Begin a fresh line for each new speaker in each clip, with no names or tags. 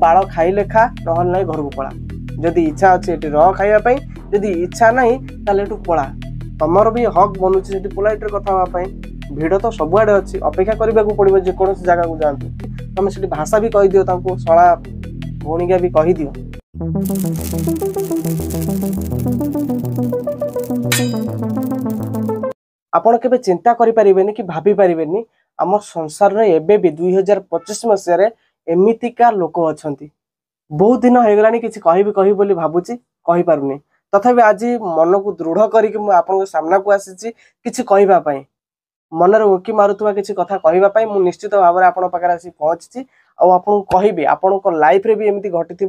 बाड़ खाइले खा ना घर को पड़ा जदि इच्छा अच्छे ये रह खावाई जदि इच्छा नहीं ताले पड़ा तुमर भी हक बनूची पोलाइट कथा भिड़ तो सबुआड़े अच्छी अपेक्षा करने को पड़ो जेकोसी जगह को जातु तुम से भाषा भी कहीदि शला भौणिका भी कहीदि आपण के चिंता करें कि भाभी पारे आम संसार रे एबे भी 2025 मसीह एमितिका लोक अच्छा बहुत दिन हो गलानी किसी कही बोली भावुची कही पारुनी तथापि आज मन को दृढ़ करके आपन सामना को आसी किसी कहवाई मनर उकी मारुवा किसी कथा कहवाई मुझे निश्चित भाव में आपण पाखे आसी पहुंची आपन कहि आपण लाइफ रे भी एमती घटी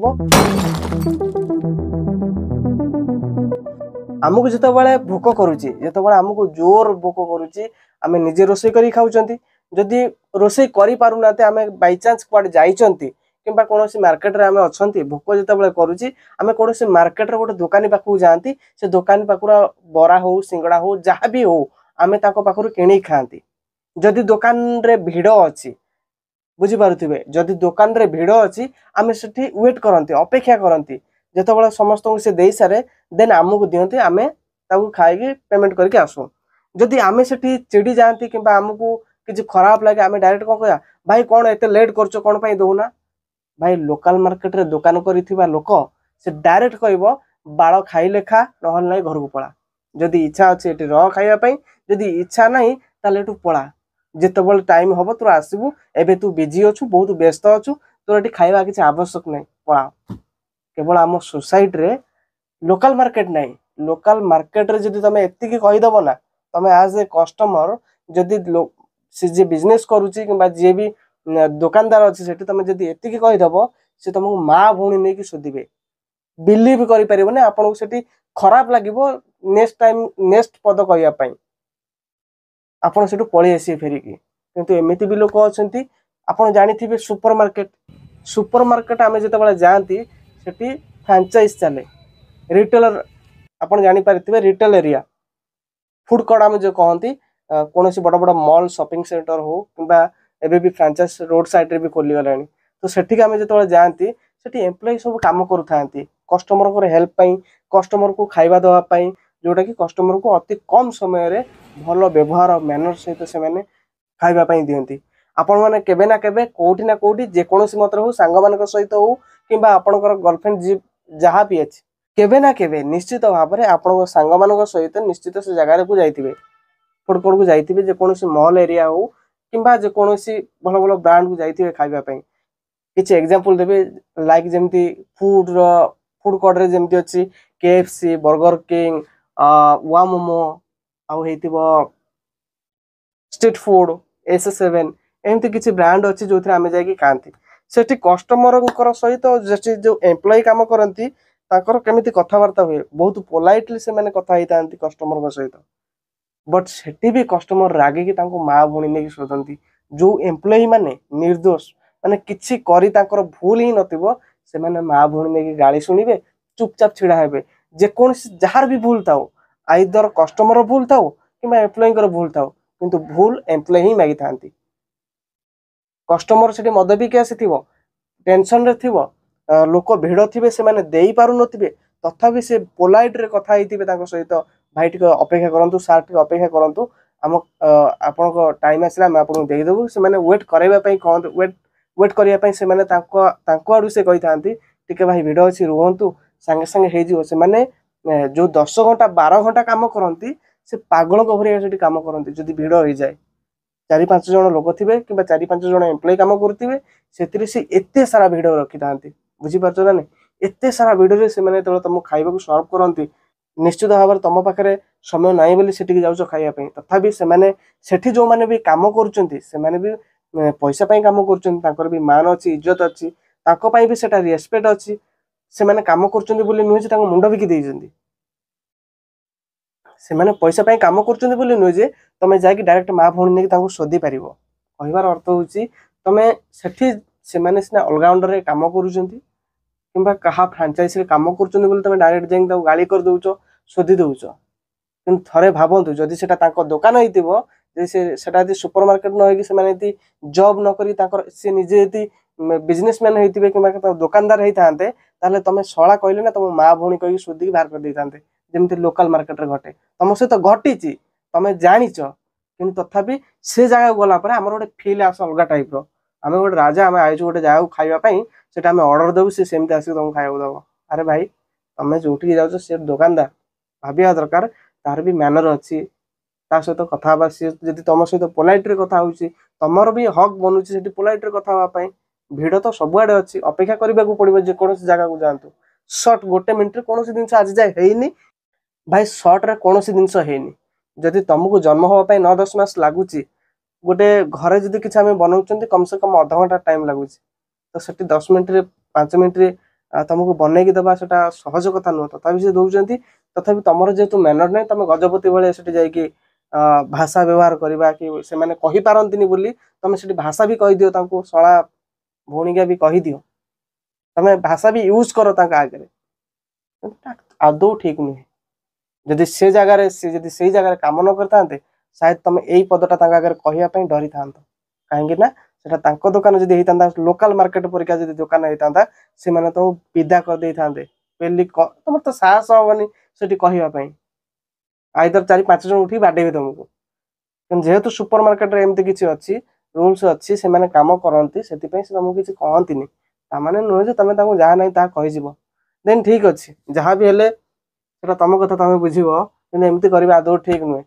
आमको जिते भोक करुच्ची जिते आमको जोर भोक करुच्ची आम निजे रोषे कर खाऊँ जदि रोषे करना आम बाई चान्स कुआडे जाइंट किंबा कौन मार्केट रे आम अच्छा भोक जिते करुच्ची आम कौन मार्केट रे गोटे दुकानी पाखक जाती से दुकानी पाखर बरा हो सिंगड़ा हो जहाँ भी हो आम पाखर किणी खाती जदि दुकान रे भिड़ अच्छी बुझीपारे जदि दुकान रे भिड़ अच्छी आम से वेट करती अपेक्षा करती जिते समस्त से दे सारे देन आमको दिखती आम खाई पेमेंट करके आसू जदि आम से चिड़ी जाती कि आमको किसी खराब लगे आम डायरेक्ट कौन कह भाई कौन एत लेट कर कौन पर दौना भाई लोकल मार्केट रे दुकान कर लोक से डायरेक्ट कह बाड़ खाइले खा ना घर को पड़ा जदि इच्छा अच्छे ये रह खावाई जदि इच्छा नहीं ताले पड़ा जिते टाइम हम तोर आसबू एबे तू बिजी अच्छु बहुत व्यस्त अच्छु तोर ये खावा किसी आवश्यक नहीं पड़ा केवल आम सोसाइटी रे लोकल मार्केट नहीं लोकल मार्केट रे जदि तुम एतिकी कहीदेव ना तुम एज ए कस्टमर जदि सी जी बिजनेस करुच्ची कि जी भी दुकानदार अच्छी से तुम जदि एतिकी कहीदेव से तुमको माँ भौणी नहीं कि शोधे बिलीव करें आपन को सेठी खराब लगे नेक्स्ट टाइम नेक्स्ट पद कहवाई आपड़ से पलि आसे फेरिकी किंतु एमती भी लोक अच्छा आपड़ जानी सुपर मार्केट आम जो जाती सेठी फ्रांचाइज चले रिटेलर आपड़ जापारे रिटेल एरिया फूड कोर्ट आम जो कहती कौन बड़ बड़ मॉल शॉपिंग सेंटर हो कि एबे भी फ्रांचाइज रोड साइड रे भी खोली गला तो सेठी आम जो जाती सेठी एम्प्लॉय सब काम करूँ कस्टमर को हेल्प पाई कस्टमर को खाଇବା देवाई जोटा कि कस्टमर को अति कम समय रे भल व्यवहार मैनर सहित से मैंने खावाई दिखती आपण मैंने केबे ना केबे कोठी ना कोठी जेकोसी मत हो सांग मान सहित हो कि आपणकर गर्लफ्रेंड जी जहाँ भी अच्छे केबे ना केबे निश्चित भाव में आपण सांग मान सहित निश्चित से जगार को जाइए फूड कोर्ट को जाइए जेकोसी मॉल एरिया हो कि जेकोसी भल भल ब्रांड को जाइए खावाई किसी एग्जांपल देबे लाइक जमती फूड कोर्ट रे जमती अच्छी KFC बर्गर किंग वा मोमो आउ स्ट्रीट फूड SS7 एमती किसी ब्रांड अच्छी जो आम जाकि खाती सेठी कस्टमर सहित जो एम्प्लॉय काम करती केमिति कथबार्ता हुए बहुत पोलाइटली से मैंने कथा होता कस्टमर सहित बट सेठी भी कस्टमर रागिकी माँ भौणी नहीं शोधती जो एम्प्लॉय माने निर्दोष माने किछि करी तांकर भूल ही नथिबो से माने माँ भौणी नहीं गाली शुणिबे चुपचाप छिड़ा हेबे जेकोसी जार भी भूल थाओ आइदर कस्टमर भूल थाओ कि एम्प्लॉय भूल थाओ किंतु भूल एम्प्लॉय ही मागी थांती कस्टमर से मद बिकी आसीथिबो टेंशन रे थिबो लोक भिड़ थे से माने देई पारु नथिबे तथापि से पोलाइट रे कथा होइथिबे तांको सहित भाई टिके अपेक्षा करंतु सार टिके अपेक्षा करंतु आम आपनको टाइम आसला हम आपको देदेबू से माने वेट करबा पई कहंतु वेट करबा पई से माने तांको आडू से कहि थांती टिके भाई भिड़ अछि रुहंतु संगे संगे हे जिवो से माने जो 10 घंटा 12 घंटा काम करती से पागल भरिया से काम करती जदि भिड़ हो जाए 4-5 जन लोक थे कि 4-5 जन एम्प्लॉय काम करुवे से एते सारा भिड़ रखी था बुझीपार ना नहीं एते सारा भिड़ से मैंने तुम खाइबा सर्व करती निश्चित भाव में तुम पाखे समय नाई बोली सेठी जाऊँ खाइबा तथापि से जो मैंने भी काम कर भी पैसा काम कर भी मान अच्छी इज्जत अच्छी भी सेटा रेस्पेक्ट अच्छी से मैंने काम कर नुहे मुंड बिकी देइछन्ति से मैंने पैसा पाई काम कर नुहे जे तुम जाकि डायरेक्ट माँ भौणी नहीं शोधि पार कहबार अर्थ हूँ तुम से मैंने सीना अलग अंडर काम करा क्या फ्रांचाइज काम कर तुम डायरेक्ट जाकि गाड़ी कर दौच शोधि दौच कि थे भावतु जदि से दुकान होती सुपर मार्केट न हो जॉब नक सी निजे बिजनेसमैन होइतिबे कि दुकानदार होइतांते ताले तमे शळा कहले ना तुम माँ भौणी कहि सुधी बाहर कर देइतांते जेमति लोकल मार्केट रे घटे तुम सहित घटिची तमे जानिच किंतु तथापि से जगह गला पर हमर गोटे फील आस अलग टाइप रो आमे गोटे राजा आमे आइछु गोटे जगह खाइबा पई सेटा आमे ऑर्डर देबु से सेमति आसी तुम खाइबा दबो अरे भाई तमे जोठी जाउछ से दुकानदार भाबिया दरकार तार भी मैनर अच्छी ता सहित कथा हवा सी जदि तुम सहित पोलाइट रे कथा होउची तमर भी हक बनुची सेठी पोलाइट रे कथा हवा पई भिड़ तो सबुआडे अच्छी अपेक्षा करने को पड़ो जे कौन जगह को जातु सर्ट गोटे मिनट कौन जिन आज जाए है भाई सर्ट रे कौन जिनस है जदि तुमको जन्म हाँपाई 9-10 मास लगुच गोटे घरे जदि किसी आम बनाऊँ कम से कम आधा घंटा टाइम लगुच तो सेठी 10 मिनट 5 मिनट तुमको बनईकी देवा से सहज कथा नुह तथा से दौरान तथा तुम जेहतु मैनर नहीं तुम गजपति भाई से जाकि भाषा व्यवहार करवा कि से मैंने कही पारंतिनी बोली तुम से भाषा भी कही दियो शला भौणिका भी कही दियो तमें भाषा भी यूज कर आगे आदौ ठीक नुहे जदि से जगार से जगह काम न करते शायद तुम यही पदटा आगे कहवाई डरी था कहीं से दुकान जब होता लोकल मार्केट परिका जब दुकान होता से मैंने तुम विदा कर दे था पेली तुम तो साहस हेनी से कहवाई आइदर 4-5 जन उठी बाडेबे तुमको जेहेतु सुपर मार्केट रे एमती किसी अच्छी रूल्स अच्छी से माने काम करती से तुमको किसी कहती ताने नुहे जे तुम जहाँ ना ता कहीजिव देन ठीक अच्छे जहाँ भी हेले तुम कथा तुम बुझे एमती करवा आदौ ठीक नुहे